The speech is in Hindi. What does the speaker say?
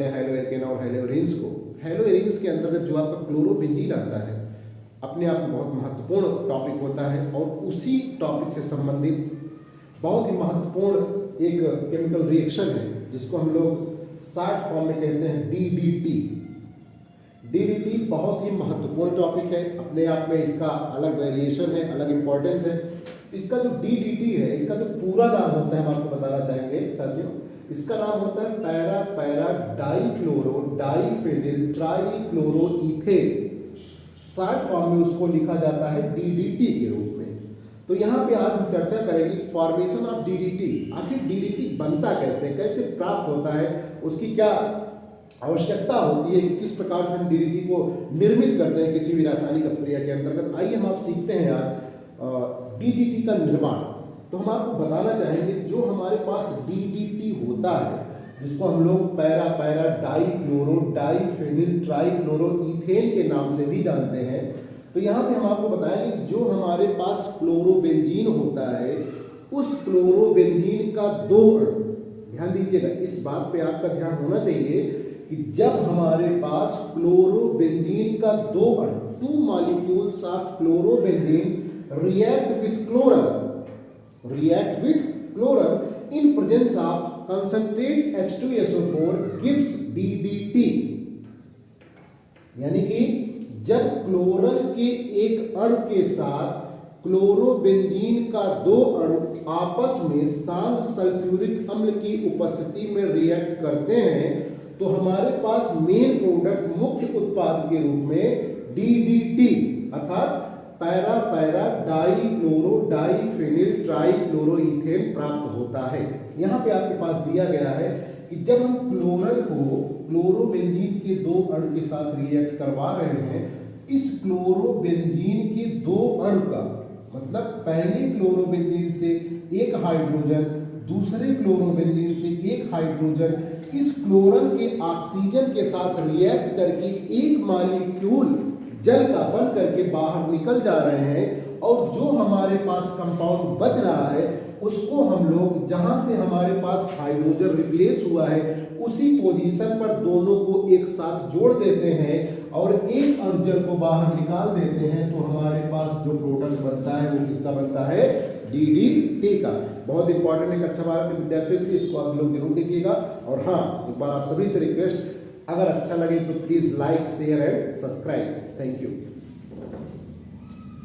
हेलोएरिन और हेलोएरिन्स को। हेलोएरिन्स के अंतर्गत जो आपका क्लोरोबेंजीन आता है अपने आप में बहुत महत्वपूर्ण टॉपिक होता है और उसी टॉपिक से संबंधित बहुत ही महत्वपूर्ण एक केमिकल रिएक्शन है जिसको हम लोग शॉर्ट फॉर्म में कहते हैं डीडीटी। डीडीटी बहुत ही महत्वपूर्ण टॉपिक है, अपने आप में इसका अलग वेरिएशन है, अलग इंपॉर्टेंस है। इसका जो डीडीटी है, इसका जो पूरा नाम होता है हम आपको बताना चाहेंगे साथियों। इसका नाम होता है para para dichloro diphenyl trichloroethane. Short form में उसको लिखा जाता है डीडीटी के रूप में। तो यहाँ पे आज हम चर्चा करेंगे फॉर्मेशन ऑफ डीडीटी। आखिर डीडीटी बनता कैसे, कैसे प्राप्त होता है, उसकी क्या आवश्यकता होती है कि किस प्रकार से हम डीडीटी को निर्मित करते हैं किसी भी रासायनिक अपक्रिया के अंतर्गत। आइए हम आप सीखते हैं आज डीडीटी का निर्माण। तो हम आपको बताना चाहेंगे जो हमारे पास डीडीटी होता है जिसको हम लोग पैरा पैरा डाइक्लोरो डाइफेनिल ट्राइक्लोरोइथेन के नाम से भी जानते हैं। तो यहाँ पे हम आपको बताएंगे कि जो हमारे पास क्लोरोबेंजीन होता है उस क्लोरोबेंजीन का दो अणु, ध्यान दीजिएगा इस बात पे आपका ध्यान होना चाहिए कि जब हमारे पास क्लोरोबेंजीन का दो अणु, two molecules of chlorobenzene react with chloral in presence of concentrate H2SO4 gives DDT। यानी कि जब क्लोरल के एक अणु के साथ क्लोरोबेंजीन का दो अणु आपस में सांद्र सल्फ्यूरिक अम्ल की उपस्थिति में रिएक्ट करते हैं तो हमारे पास मेन प्रोडक्ट मुख्य उत्पाद के रूप में डीडीटी अर्थात पैरा पैरा डाइक्लोरो डाइफेनिल ट्राइक्लोरोइथेन प्राप्त होता है। यहाँ पे आपके पास दिया गया है कि जब हम क्लोरल को क्लोरोबेंजीन के दो अणु के साथ रिएक्ट करवा रहे हैं, इस क्लोरोबेंजीन के दो अणु का मतलब पहले क्लोरोबेंजीन से एक हाइड्रोजन, दूसरे क्लोरोबेंजीन से एक हाइड्रोजन इस क्लोरल के ऑक्सीजन के साथ रिएक्ट करके एक मॉलिक्यूल जल का बन करके बाहर निकल जा रहे हैं और जो हमारे पास कंपाउंड बच रहा है उसको हम लोग जहां से हमारे पास हाइड्रोजन रिप्लेस हुआ है उसी पोजीशन पर दोनों को एक साथ जोड़ देते हैं और एक अणुजल को बाहर निकाल देते हैं। तो हमारे पास जो प्रोडक्ट बनता है वो किसका बनता है, डीडीटी का। बहुत इंपॉर्टेंट है कक्षा 12 के विद्यार्थियों के लिए, इसको आप लोग जरूर देखिएगा। और हाँ, एक बार आप सभी से रिक्वेस्ट, अगर अच्छा लगे तो please like share and subscribe. Thank you.